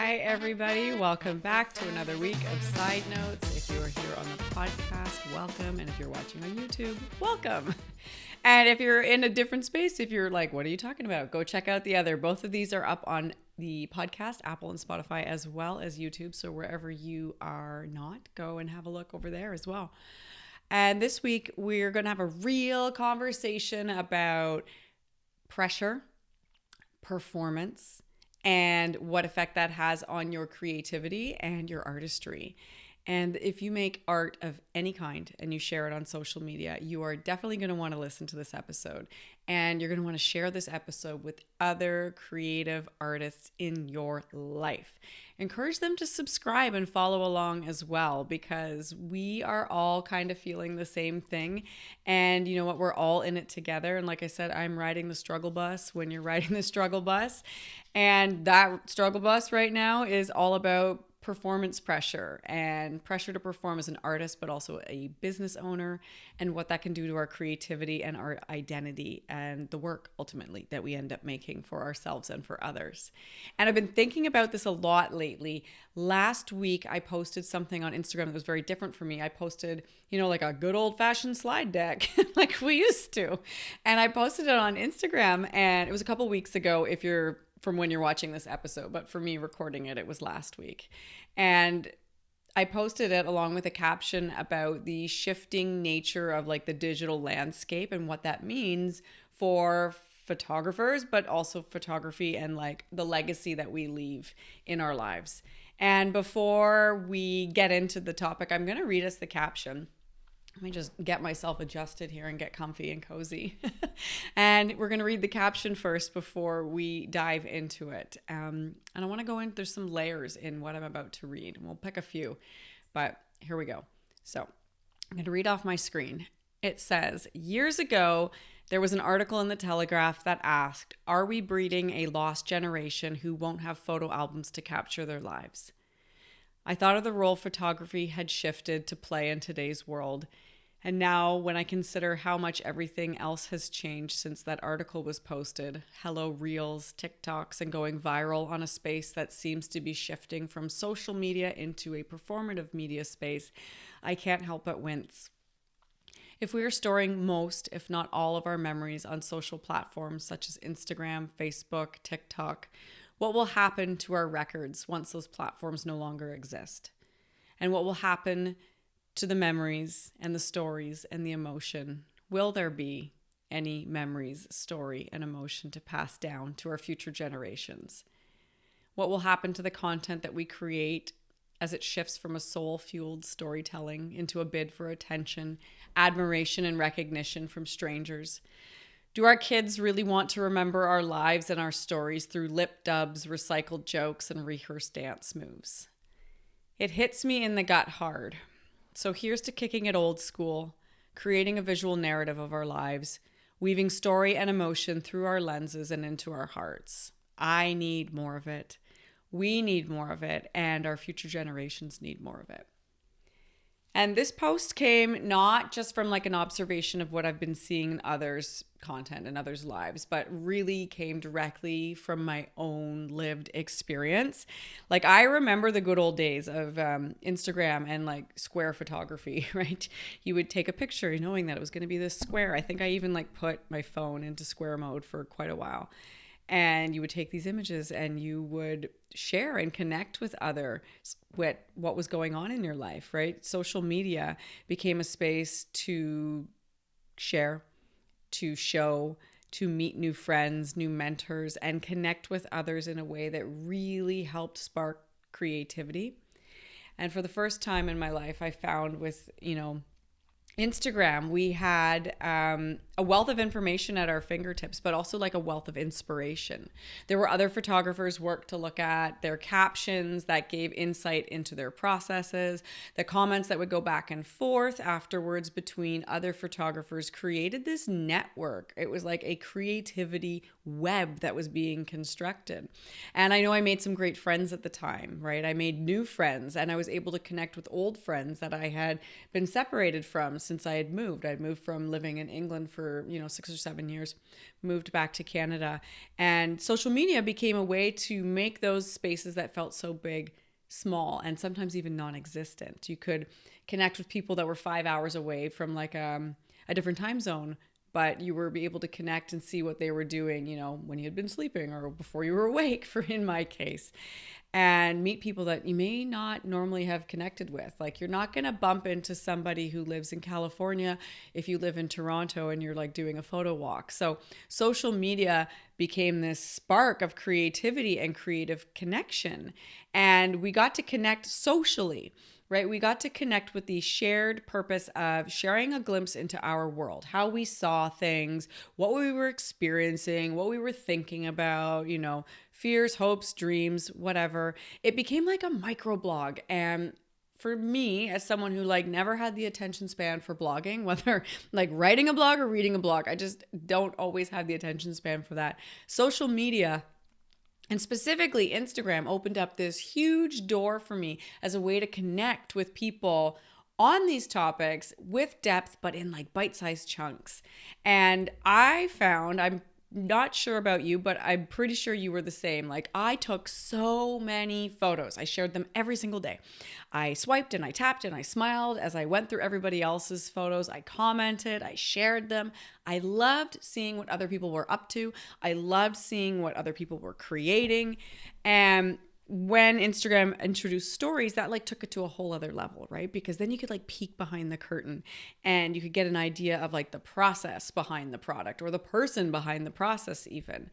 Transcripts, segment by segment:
Hi, everybody. Welcome back to another week of Side Notes. If you are here on the podcast, welcome. And if you're watching on YouTube, welcome. And if you're in a different space, if you're like, what are you talking about? Go check out the other. Both of these are up on the podcast, Apple and Spotify, as well as YouTube. So wherever you are not, go and have a look over there as well. And this week, we're going to have a real conversation about pressure, performance, and what effect that has on your creativity and your artistry. And if you make art of any kind and you share it on social media, you are definitely going to want to listen to this episode. And you're going to want to share this episode with other creative artists in your life. Encourage them to subscribe and follow along as well, because we are all kind of feeling the same thing. And you know what? We're all in it together. And like I said, I'm riding the struggle bus when you're riding the struggle bus. And that struggle bus right now is all about performance pressure and pressure to perform as an artist, but also a business owner, and what that can do to our creativity and our identity and the work ultimately that we end up making for ourselves and for others. And I've been thinking about this a lot lately. Last week, I posted something on Instagram that was very different for me. I posted, like a good old fashioned slide deck like we used to. And I posted it on Instagram, and it was a couple weeks ago if you're from when you're watching this episode, but for me recording it, it was last week. And I posted it along with a caption about the shifting nature of like the digital landscape and what that means for photographers, but also photography and like the legacy that we leave in our lives. And before we get into the topic, I'm going to read us the caption. Let me just get myself adjusted here and get comfy and cozy. And we're going to read the caption first before we dive into it. And I want to go in, there's some layers in what I'm about to read. We'll pick a few, but here we go. So I'm going to read off my screen. It says, years ago, there was an article in the Telegraph that asked, are we breeding a lost generation who won't have photo albums to capture their lives? I thought of the role photography had shifted to play in today's world. And now when I consider how much everything else has changed since that article was posted, hello reels, TikToks, and going viral on a space that seems to be shifting from social media into a performative media space, I can't help but wince. If we are storing most, if not all, of our memories on social platforms such as Instagram, Facebook, TikTok, what will happen to our records once those platforms no longer exist? And what will happen to the memories and the stories and the emotion? Will there be any memories, story, and emotion to pass down to our future generations? What will happen to the content that we create as it shifts from a soul-fueled storytelling into a bid for attention, admiration, and recognition from strangers? Do our kids really want to remember our lives and our stories through lip dubs, recycled jokes, and rehearsed dance moves? It hits me in the gut hard. So here's to kicking it old school, creating a visual narrative of our lives, weaving story and emotion through our lenses and into our hearts. I need more of it. We need more of it, and our future generations need more of it. And this post came not just from like an observation of what I've been seeing in others' content and others' lives, but really came directly from my own lived experience. Like I remember the good old days of Instagram and like square photography, right? You would take a picture knowing that it was going to be this square. I think I even like put my phone into square mode for quite a while. And you would take these images and you would share and connect with others with what was going on in your life, right? Social media became a space to share, to show, to meet new friends, new mentors, and connect with others in a way that really helped spark creativity. And for the first time in my life, I found with, Instagram, we had a wealth of information at our fingertips, but also like a wealth of inspiration. There were other photographers' work to look at, their captions that gave insight into their processes, the comments that would go back and forth afterwards between other photographers created this network. It was like a creativity web that was being constructed. And I know I made some great friends at the time, right? I made new friends, and I was able to connect with old friends that I had been separated from since I had moved. I'd moved from living in England for for, 6 or 7 years, moved back to Canada. And social media became a way to make those spaces that felt so big small and sometimes even non-existent. You could connect with people that were 5 hours away from like a different time zone, but you were able to connect and see what they were doing, when you had been sleeping or before you were awake, for in my case, and meet people that you may not normally have connected with. Like, you're not going to bump into somebody who lives in California if you live in Toronto and you're like doing a photo walk. So social media became this spark of creativity and creative connection. And we got to connect socially, right? We got to connect with the shared purpose of sharing a glimpse into our world, how we saw things, what we were experiencing, what we were thinking about, fears, hopes, dreams, whatever. It became like a microblog. And for me, as someone who like never had the attention span for blogging, whether like writing a blog or reading a blog, I just don't always have the attention span for that. Social media, and specifically Instagram, opened up this huge door for me as a way to connect with people on these topics with depth, but in like bite-sized chunks. And I found, I'm not sure about you, but I'm pretty sure you were the same. Like, I took so many photos. I shared them every single day. I swiped and I tapped and I smiled as I went through everybody else's photos. I commented, I shared them. I loved seeing what other people were up to. I loved seeing what other people were creating. And when Instagram introduced stories, that like took it to a whole other level, right? Because then you could like peek behind the curtain and you could get an idea of like the process behind the product or the person behind the process even.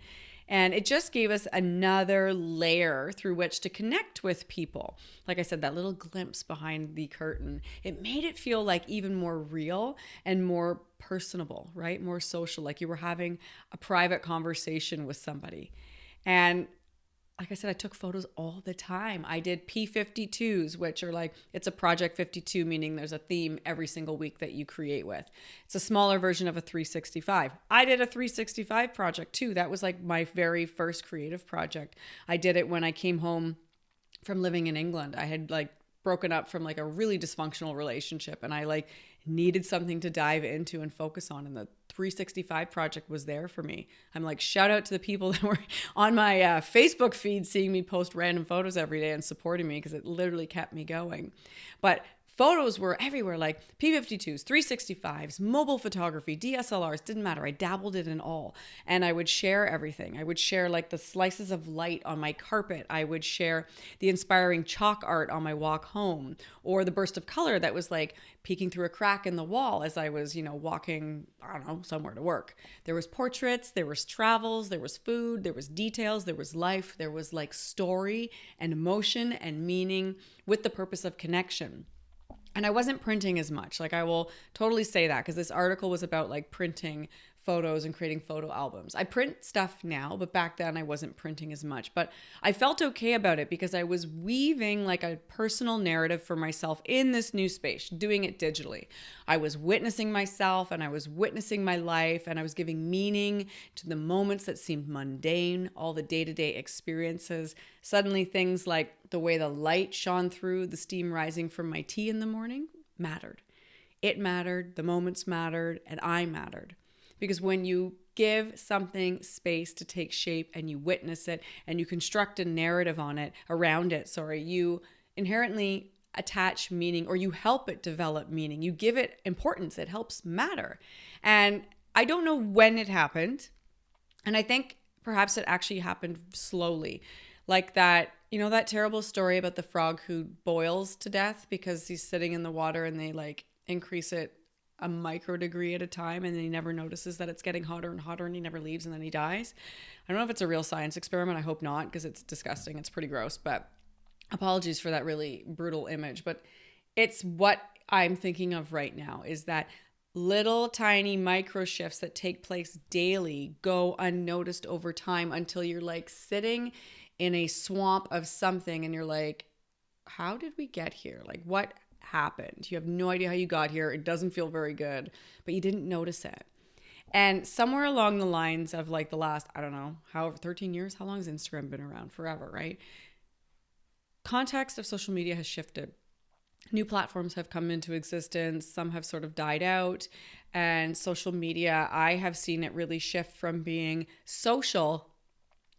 And it just gave us another layer through which to connect with people. Like I said, that little glimpse behind the curtain, it made it feel like even more real and more personable, right? More social, like you were having a private conversation with somebody. And like I said, I took photos all the time. I did P52s, which are like, it's a project 52, meaning there's a theme every single week that you create with. It's a smaller version of a 365. I did a 365 project too. That was like my very first creative project. I did it when I came home from living in England. I had like broken up from like a really dysfunctional relationship and I like needed something to dive into and focus on. And the 365 project was there for me. I'm like, shout out to the people that were on my Facebook feed seeing me post random photos every day and supporting me because it literally kept me going. But photos were everywhere, like P52s, 365s, mobile photography, DSLRs, didn't matter. I dabbled it in all. And I would share everything. I would share like the slices of light on my carpet. I would share the inspiring chalk art on my walk home, or the burst of color that was like peeking through a crack in the wall as I was, walking, I don't know, somewhere to work. There was portraits, there was travels, there was food, there was details, there was life, there was like story and emotion and meaning with the purpose of connection. And I wasn't printing as much. Like, I will totally say that because this article was about like printing photos and creating photo albums. I print stuff now, but back then I wasn't printing as much. But I felt okay about it because I was weaving like a personal narrative for myself in this new space, doing it digitally. I was witnessing myself and I was witnessing my life and I was giving meaning to the moments that seemed mundane, all the day-to-day experiences. Suddenly things like the way the light shone through the steam rising from my tea in the morning mattered. It mattered, the moments mattered, and I mattered. Because when you give something space to take shape and you witness it and you construct a narrative around it, you inherently attach meaning or you help it develop meaning. You give it importance. It helps matter. And I don't know when it happened. And I think perhaps it actually happened slowly. Like that, that terrible story about the frog who boils to death because he's sitting in the water and they like increase it a micro degree at a time and then he never notices that it's getting hotter and hotter and he never leaves and then he dies. I don't know if it's a real science experiment. I hope not because it's disgusting. It's pretty gross, but apologies for that really brutal image. But it's what I'm thinking of right now is that little tiny micro shifts that take place daily go unnoticed over time until you're like sitting in a swamp of something and you're like, how did we get here? Like, what happened? You have no idea how you got here. It doesn't feel very good, but you didn't notice it. And somewhere along the lines of like the last, I don't know, however, 13 years, how long has Instagram been around? Forever, right? Context of social media has shifted. new platforms have come into existence. Some have sort of died out. And social media, I have seen it really shift from being social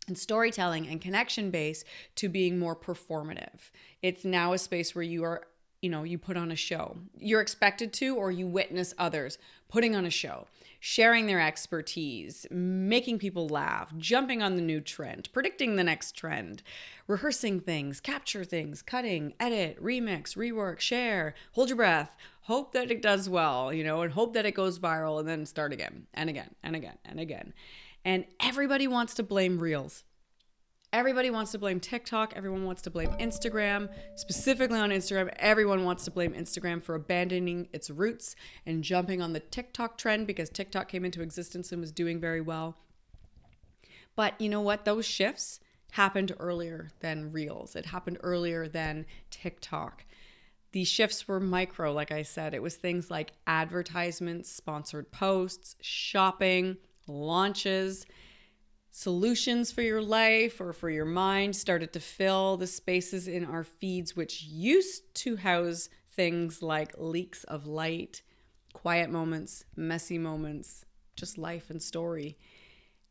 and storytelling and connection based to being more performative. It's now a space where you are, you put on a show. You're expected to, or you witness others putting on a show, sharing their expertise, making people laugh, jumping on the new trend, predicting the next trend, rehearsing things, capture things, cutting, edit, remix, rework, share, hold your breath, hope that it does well, and hope that it goes viral, and then start again and again and again and again. And everybody wants to blame Reels. Everybody wants to blame TikTok. Everyone wants to blame Instagram. Specifically on Instagram, everyone wants to blame Instagram for abandoning its roots and jumping on the TikTok trend because TikTok came into existence and was doing very well. But you know what? Those shifts happened earlier than Reels. It happened earlier than TikTok. These shifts were micro, like I said. It was things like advertisements, sponsored posts, shopping, launches, solutions for your life or for your mind started to fill the spaces in our feeds, which used to house things like leaks of light, quiet moments, messy moments, just life and story.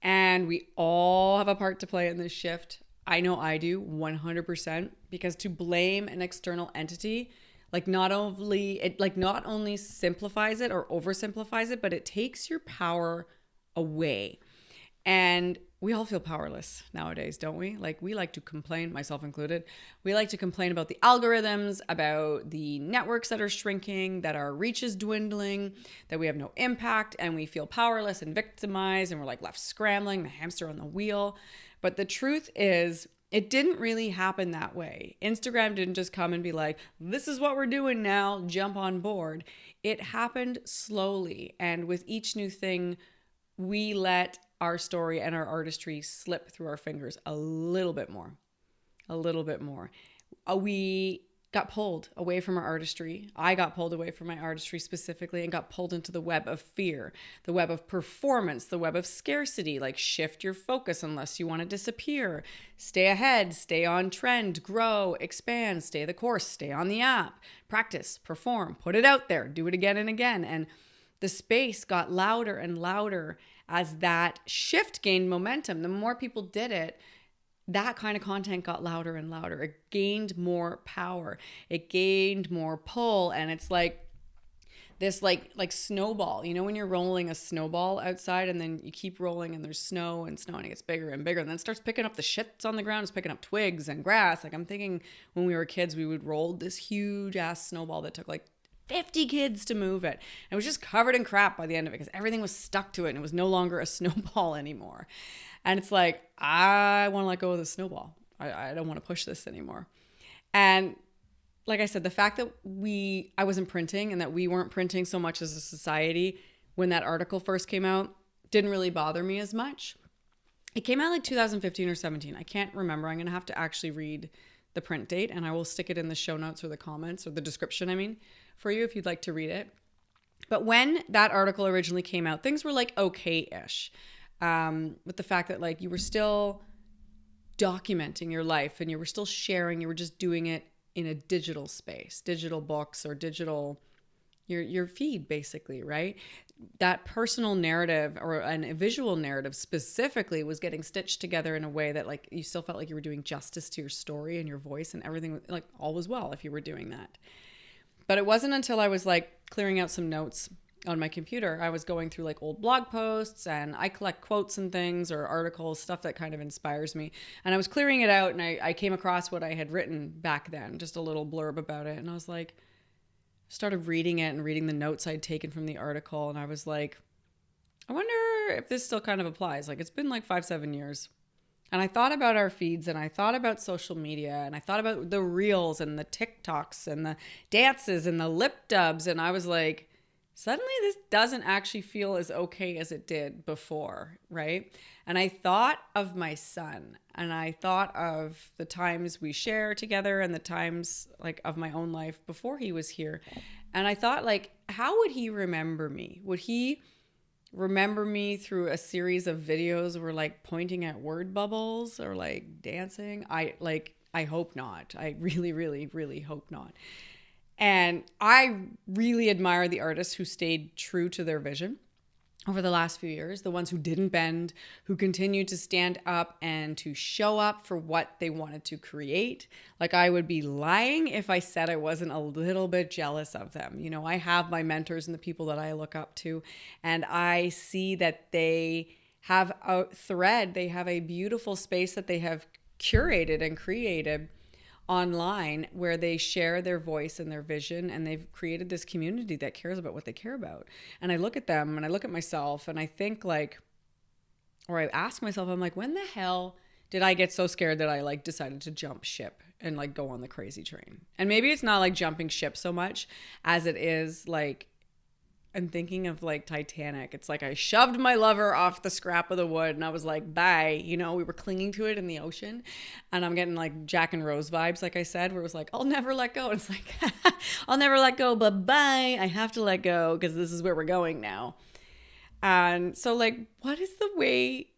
And we all have a part to play in this shift. I know I do 100%, because to blame an external entity not only simplifies it or oversimplifies it, but it takes your power away. And we all feel powerless nowadays, don't we? We like to complain, myself included. We like to complain about the algorithms, about the networks that are shrinking, that our reach is dwindling, that we have no impact, and we feel powerless and victimized, and we're left scrambling, the hamster on the wheel. But the truth is, it didn't really happen that way. Instagram didn't just come and be like, this is what we're doing now, jump on board. It happened slowly. And with each new thing, we let our story and our artistry slip through our fingers a little bit more. We got pulled away from our artistry. I got pulled away from my artistry specifically and got pulled into the web of fear, the web of performance, the web of scarcity, shift your focus unless you want to disappear. Stay ahead, stay on trend, grow, expand, stay the course, stay on the app, practice, perform, put it out there, do it again and again. And the space got louder and louder as that shift gained momentum. The more people did it, that kind of content got louder and louder. It gained more power. It gained more pull. And it's this snowball. When you're rolling a snowball outside and then you keep rolling and there's snow and it gets bigger and bigger and then it starts picking up the shit that's on the ground. It's picking up twigs and grass. I'm thinking when we were kids, we would roll this huge ass snowball that took 50 kids to move it. And it was just covered in crap by the end of it because everything was stuck to it and it was no longer a snowball anymore. And it's I want to let go of the snowball. I don't want to push this anymore. And like I said, the fact that I wasn't printing and that we weren't printing so much as a society when that article first came out didn't really bother me as much. It came out 2015 or 17. I can't remember. I'm going to have to actually read the print date and I will stick it in the show notes or the comments or the description, for you if you'd like to read it. But when that article originally came out, things were okay-ish. With the fact that you were still documenting your life and you were still sharing, you were just doing it in a digital space, digital books or digital, your feed basically, right? That personal narrative or a visual narrative specifically was getting stitched together in a way that you still felt like you were doing justice to your story and your voice and everything, all was well if you were doing that. But it wasn't until I was clearing out some notes on my computer, I was going through old blog posts and I collect quotes and things or articles, stuff that kind of inspires me. And I was clearing it out and I came across what I had written back then, just a little blurb about it. And I was started reading it and reading the notes I'd taken from the article. And I was I wonder if this still kind of applies. It's been 5-7 years. And I thought about our feeds and I thought about social media and I thought about the reels and the TikToks and the dances and the lip dubs. And I was suddenly this doesn't actually feel as okay as it did before, right? And I thought of my son and I thought of the times we share together and the times of my own life before he was here. And I thought how would he remember me? Would he remember me through a series of videos where pointing at word bubbles or dancing? I hope not. I really, really, really hope not. And I really admire the artists who stayed true to their vision over the last few years, the ones who didn't bend, who continued to stand up and to show up for what they wanted to create. Like, I would be lying if I said I wasn't a little bit jealous of them. You know, I have my mentors and the people that I look up to, and I see that they have a thread, they have a beautiful space that they have curated and created online where they share their voice and their vision, and they've created this community that cares about what they care about. And I look at them and I look at myself and I think like, or I ask myself, I'm like, when the hell did I get so scared that I like decided to jump ship and like go on the crazy train? And maybe it's not like jumping ship so much as it is like, I'm thinking of like Titanic. It's like I shoved my lover off the scrap of the wood and I was like, bye. You know, we were clinging to it in the ocean. And I'm getting like Jack and Rose vibes, like I said, where it was like, I'll never let go. And it's like, I'll never let go, but bye. I have to let go because this is where we're going now. And so, like, what is the way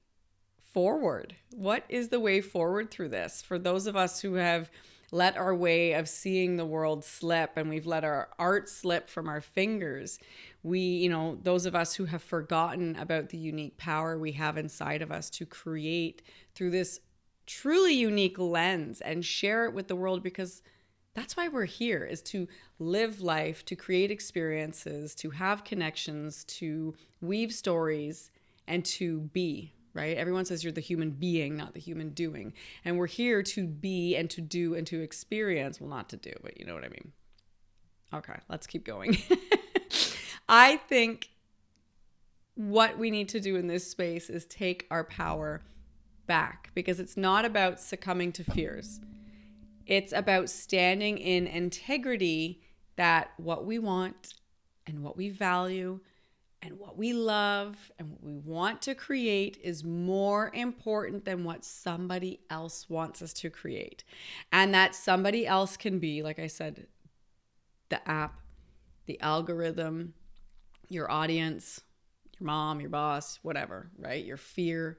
forward? What is the way forward through this? For those of us who have let our way of seeing the world slip and we've let our art slip from our fingers, we, you know, those of us who have forgotten about the unique power we have inside of us to create through this truly unique lens and share it with the world, because that's why we're here, is to live life, to create experiences, to have connections, to weave stories, and to be. Right? Everyone says you're the human being, not the human doing. And we're here to be and to do and to experience. Well, not to do, but you know what I mean. Okay, let's keep going. I think what we need to do in this space is take our power back, because it's not about succumbing to fears. It's about standing in integrity that what we want and what we value and what we love and what we want to create is more important than what somebody else wants us to create. And that somebody else can be, like I said, the app, the algorithm, your audience, your mom, your boss, whatever, right? Your fear.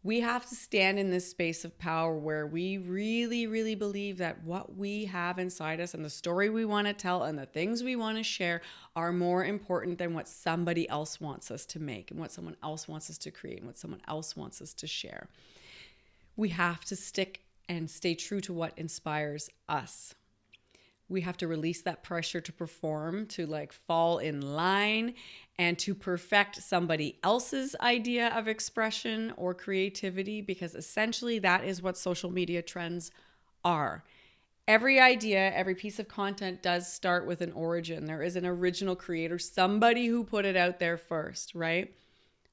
We have to stand in this space of power where we really, really believe that what we have inside us and the story we want to tell and the things we want to share are more important than what somebody else wants us to make and what someone else wants us to create and what someone else wants us to share. We have to stick and stay true to what inspires us. We have to release that pressure to perform, to like fall in line, and to perfect somebody else's idea of expression or creativity, because essentially that is what social media trends are. Every idea, every piece of content does start with an origin. There is an original creator, somebody who put it out there first, right?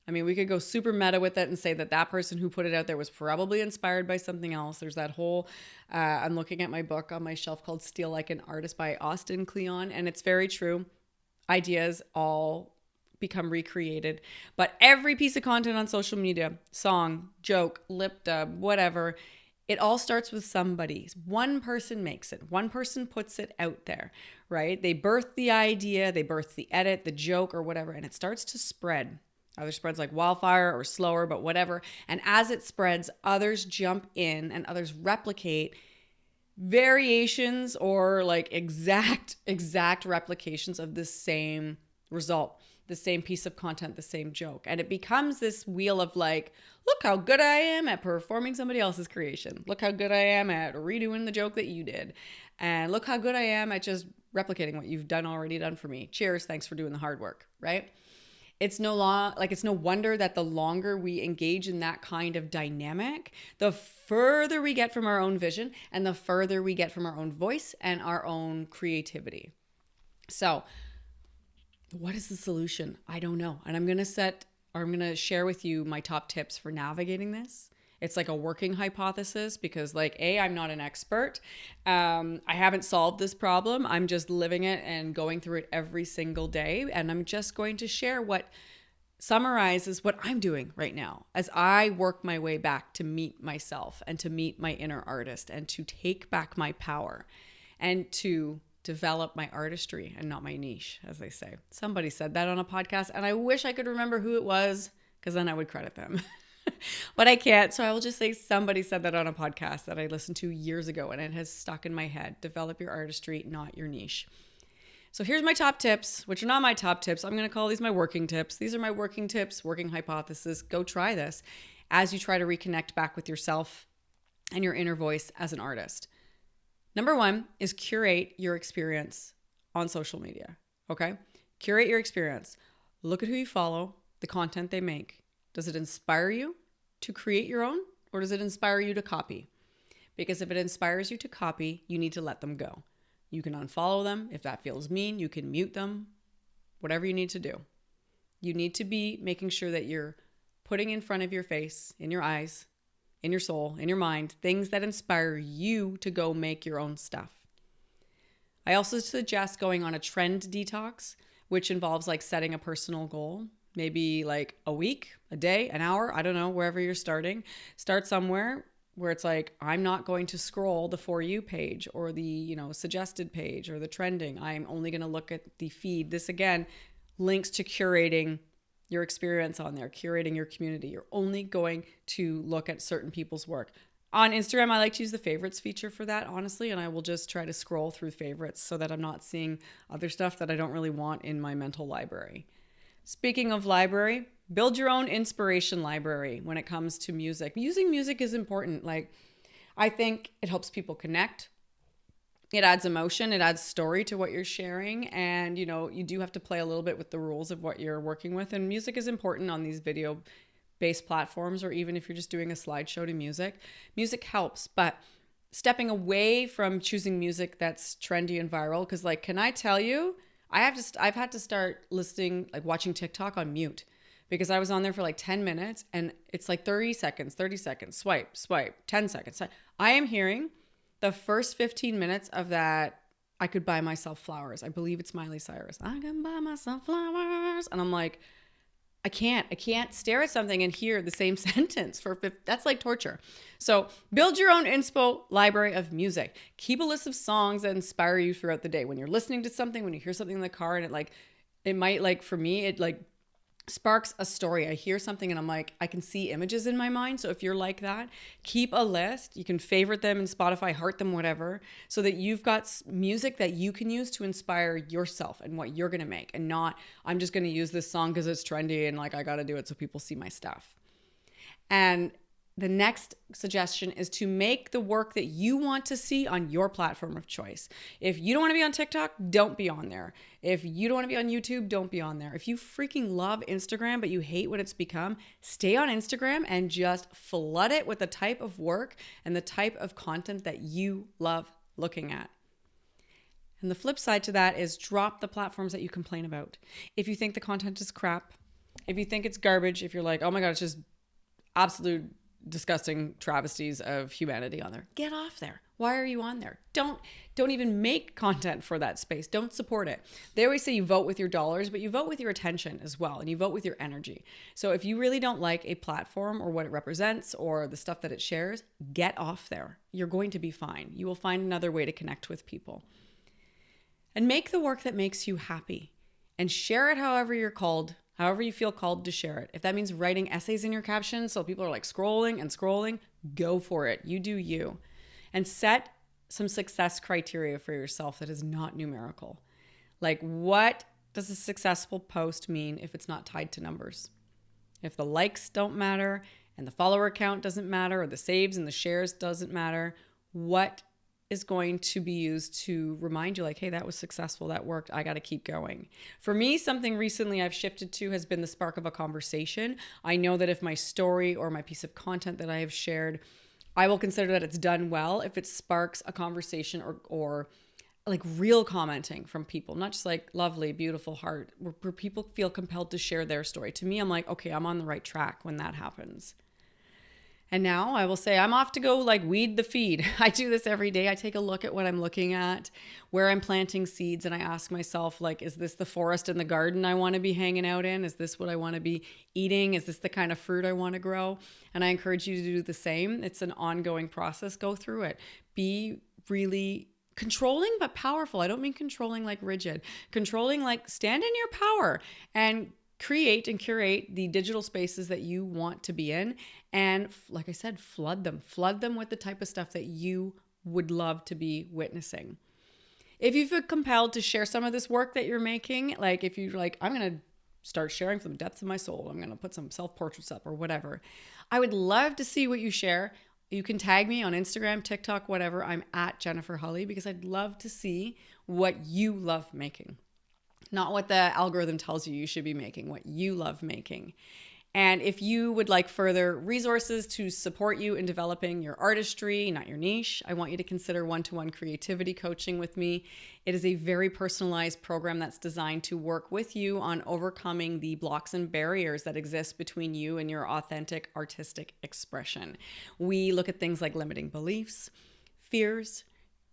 I mean, we could go super meta with it and say that that person who put it out there was probably inspired by something else. There's that whole, I'm looking at my book on my shelf called Steal Like an Artist by Austin Kleon. And it's very true. Ideas all become recreated. But every piece of content on social media, song, joke, lip dub, whatever, it all starts with somebody. One person makes it. One person puts it out there, right? They birth the idea, they birth the edit, the joke, or whatever, and it starts to spread. Either spreads like wildfire or slower, but whatever. And as it spreads, others jump in and others replicate variations or like exact replications of the same result, the same piece of content, the same joke. And it becomes this wheel of like, look how good I am at performing somebody else's creation. Look how good I am at redoing the joke that you did. And look how good I am at just replicating what you've already done for me. Cheers. Thanks for doing the hard work, right? It's no wonder that the longer we engage in that kind of dynamic, the further we get from our own vision and the further we get from our own voice and our own creativity. So, what is the solution? I don't know. And I'm going to share with you my top tips for navigating this. It's like a working hypothesis because like, I'm not an expert. I haven't solved this problem. I'm just living it and going through it every single day. And I'm just going to share what summarizes what I'm doing right now as I work my way back to meet myself and to meet my inner artist and to take back my power and to develop my artistry and not my niche, as they say. Somebody said that on a podcast and I wish I could remember who it was because then I would credit them. But I can't. So I will just say somebody said that on a podcast that I listened to years ago and it has stuck in my head. Develop your artistry, not your niche. So here's my top tips, which are not my top tips. I'm going to call these my working tips. These are my working tips, working hypothesis. Go try this as you try to reconnect back with yourself and your inner voice as an artist. Number one is curate your experience on social media. Okay? Curate your experience. Look at who you follow, the content they make. Does it inspire you to create your own, or does it inspire you to copy? Because if it inspires you to copy, you need to let them go. You can unfollow them. If that feels mean, you can mute them. Whatever you need to do. You need to be making sure that you're putting in front of your face, in your eyes, in your soul, in your mind, things that inspire you to go make your own stuff. I also suggest going on a trend detox, which involves like setting a personal goal, maybe like a week, a day, an hour, I don't know, wherever you're starting. Start somewhere where it's like, I'm not going to scroll the For You page or the, suggested page or the trending. I'm only going to look at the feed. This again links to curating your experience on there, curating your community. You're only going to look at certain people's work. On Instagram, I like to use the favorites feature for that, honestly, and I will just try to scroll through favorites so that I'm not seeing other stuff that I don't really want in my mental library. Speaking of library, build your own inspiration library when it comes to music. Using music is important. I think it helps people connect. It adds emotion, it adds story to what you're sharing. And, you do have to play a little bit with the rules of what you're working with. And music is important on these video-based platforms, or even if you're just doing a slideshow to music. Music helps, but stepping away from choosing music that's trendy and viral, because can I tell you, I've had to start watching TikTok on mute, because I was on there for 10 minutes and it's 30 seconds, swipe, 10 seconds. I am hearing the first 15 minutes of that. I could buy myself flowers. I believe it's Miley Cyrus. I can buy myself flowers. And I'm like, I can't stare at something and hear the same sentence that's like torture. So build your own inspo library of music. Keep a list of songs that inspire you throughout the day. When you're listening to something, when you hear something in the car, and it might, for me, it sparks a story. I hear something and I'm like, I can see images in my mind. So if you're like that, keep a list. You can favorite them in Spotify, heart them, whatever, so that you've got music that you can use to inspire yourself and what you're going to make, and not, I'm just going to use this song because it's trendy and I got to do it so people see my stuff. And the next suggestion is to make the work that you want to see on your platform of choice. If you don't want to be on TikTok, don't be on there. If you don't want to be on YouTube, don't be on there. If you freaking love Instagram, but you hate what it's become, stay on Instagram and just flood it with the type of work and the type of content that you love looking at. And the flip side to that is drop the platforms that you complain about. If you think the content is crap, if you think it's garbage, if you're like, oh my God, it's just absolute disgusting travesties of humanity on there, get off there. Why are you on there? Don't even make content for that space. Don't support it. They always say you vote with your dollars, but you vote with your attention as well, and you vote with your energy. So if you really don't like a platform or what it represents or the stuff that it shares, get off there. You're going to be fine. You will find another way to connect with people. And make the work that makes you happy, and share it however you feel called to share it. If that means writing essays in your captions so people are scrolling, go for it. You do you. And set some success criteria for yourself that is not numerical. What does a successful post mean if it's not tied to numbers? If the likes don't matter and the follower count doesn't matter, or the saves and the shares doesn't matter, what is going to be used to remind you hey, that was successful, that worked, I got to keep going. For me, something recently I've shifted to has been the spark of a conversation. I know that if my story or my piece of content that I have shared, I will consider that it's done well if it sparks a conversation or real commenting from people, not just lovely, beautiful heart, where people feel compelled to share their story. To me, I'm like, okay, I'm on the right track when that happens. And now I will say I'm off to go weed the feed. I do this every day. I take a look at what I'm looking at, where I'm planting seeds, and I ask myself, is this the forest and the garden I want to be hanging out in? Is this what I want to be eating? Is this the kind of fruit I want to grow? And I encourage you to do the same. It's an ongoing process. Go through it. Be really controlling but powerful. I don't mean controlling rigid. Controlling stand in your power and create and curate the digital spaces that you want to be in. And like I said, flood them with the type of stuff that you would love to be witnessing. If you feel compelled to share some of this work that you're making, like if you're like, I'm going to start sharing from the depths of my soul, I'm going to put some self-portraits up or whatever, I would love to see what you share. You can tag me on Instagram, TikTok, whatever. I'm at Jennifer Hulley, because I'd love to see what you love making. Not what the algorithm tells you should be making, what you love making. And if you would like further resources to support you in developing your artistry, not your niche, I want you to consider one-to-one creativity coaching with me. It is a very personalized program that's designed to work with you on overcoming the blocks and barriers that exist between you and your authentic artistic expression. We look at things like limiting beliefs, fears,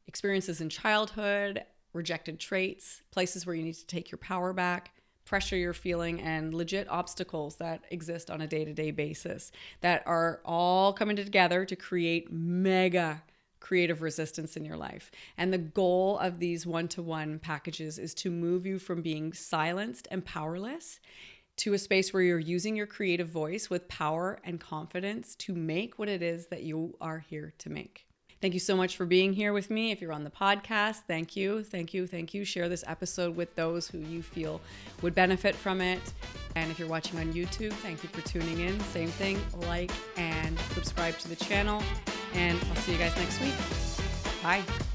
experiences in childhood, rejected traits, places where you need to take your power back, pressure you're feeling, and legit obstacles that exist on a day-to-day basis that are all coming together to create mega creative resistance in your life. And the goal of these one-to-one packages is to move you from being silenced and powerless to a space where you're using your creative voice with power and confidence to make what it is that you are here to make. Thank you so much for being here with me. If you're on the podcast, thank you, thank you, thank you. Share this episode with those who you feel would benefit from it. And if you're watching on YouTube, thank you for tuning in. Same thing, like and subscribe to the channel. And I'll see you guys next week. Bye.